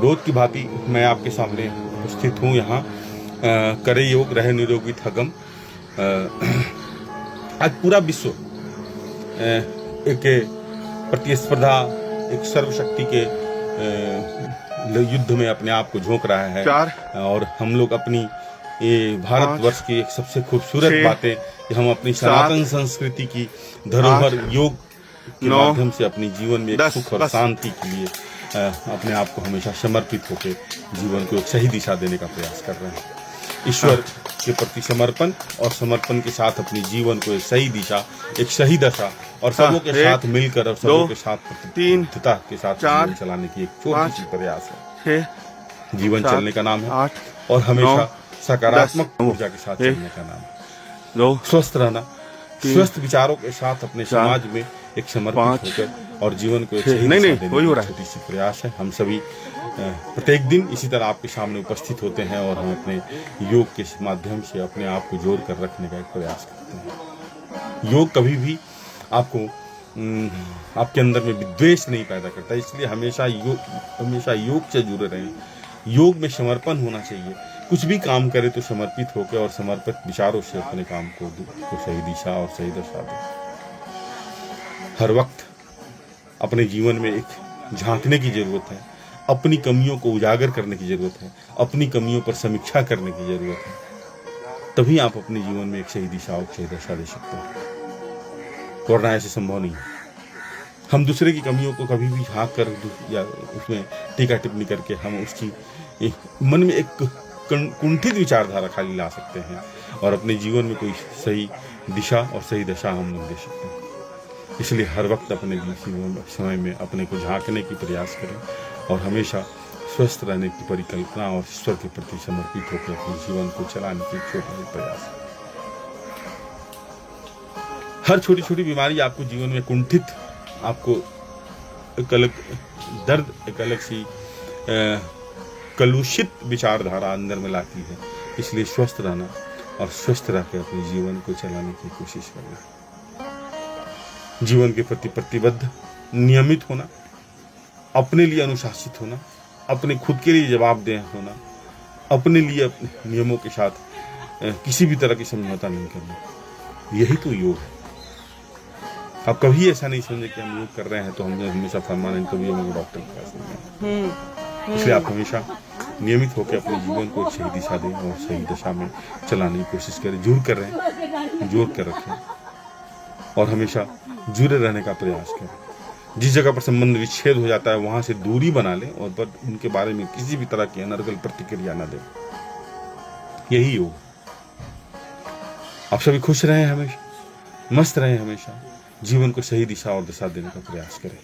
रोज की भांति मैं आपके सामने उपस्थित हूँ यहाँ। करे योग रहे निरोगी थगम। आज पूरा विश्व एक प्रतिस्पर्धा, एक सर्वशक्ति के युद्ध में अपने आप को झोंक रहा है। और हम लोग अपनी ये भारतवर्ष की एक सबसे खूबसूरत बातें कि हम अपनी सनातन संस्कृति की धरोहर योग के माध्यम से अपनी जीवन में एक सुख और शांति के लिए अपने आप को हमेशा समर्पित होकर जीवन को एक सही दिशा देने का प्रयास कर रहे हैं। ईश्वर के प्रति समर्पण और समर्पण के साथ अपनी जीवन को एक सही दिशा, एक सही दशा और सबों के साथ मिलकर और सबों के साथ प्रतिबद्धता के साथ जीवन चलाने की एक छोटी सी प्रयास है। जीवन चलने का नाम है और हमेशा सकारात्मक ऊर्जा के साथ चलने का नाम है। स्वस्थ रहना, स्वस्थ विचारों के साथ अपने समाज में एक समर्पित होकर और जीवन को एक सही दिशा देने की छोटी सी प्रयास है। हम सभी प्रत्येक दिन इसी तरह आपके सामने उपस्थित होते हैं और हम अपने योग के माध्यम से अपने आप को जोड़ कर रखने का एक प्रयास करते हैं। योग कभी भी आपको आपके अंदर में विद्वेष नहीं पैदा करता, इसलिए हमेशा योग से जुड़े रहें। योग में समर्पण होना चाहिए। कुछ भी काम करे तो समर्पित होकर और समर्पित विचारों से अपने काम को सही दिशा और सही दशा दें। हर वक्त अपने जीवन में एक झांकने की जरूरत है, अपनी कमियों को उजागर करने की जरूरत है, अपनी कमियों पर समीक्षा करने की जरूरत है। तभी आप अपने जीवन में एक सही दिशा और सही दशा दे सकते हैं, वरना ऐसे संभव नहीं है। हम दूसरे की कमियों को कभी भी झांक कर या उसमें टीका टिप्पणी करके हम उसकी मन में एक कुंठित विचारधारा खाली ला सकते हैं और अपने जीवन में कोई सही दिशा और सही दशा हम नहीं दे सकते। इसलिए हर वक्त अपने समय में अपने को झांकने की प्रयास करें और हमेशा स्वस्थ रहने की परिकल्पना और ईश्वर के प्रति समर्पित होकर अपने जीवन को चलाने की छोटा प्रयास। हर छोटी छोटी बीमारी आपको जीवन में कुंठित, आपको एक अलग दर्द, एक अलग सी कलुषित विचारधारा अंदर में लाती है। इसलिए स्वस्थ रहना और स्वस्थ रह के अपने जीवन को चलाने की कोशिश करना, जीवन के प्रति प्रतिबद्ध, नियमित होना, अपने लिए अनुशासित होना, अपने खुद के लिए जवाबदेह होना, अपने लिए अपने नियमों के साथ किसी भी तरह की समझौता नहीं करना। यही तो योग है। आप कभी ऐसा नहीं समझे कि हम योग कर रहे हैं तो हमने हमेशा परमानेंट, कभी हमें डॉक्टर के पास नहीं है। इसलिए आप हमेशा नियमित होकर अपने जीवन को सही दिशा दें और सही दशा में चलाने की कोशिश करें। जुड़ कर रहें, जोड़ कर रखें और हमेशा जुड़े रहने का प्रयास करें। जिस जगह पर संबंध विच्छेद हो जाता है वहां से दूरी बना लें और पर उनके बारे में किसी भी तरह की अनर्गल प्रतिक्रिया न दें। यही योग। आप सभी खुश रहें, हमेशा मस्त रहें, हमेशा जीवन को सही दिशा और दशा देने का प्रयास करें।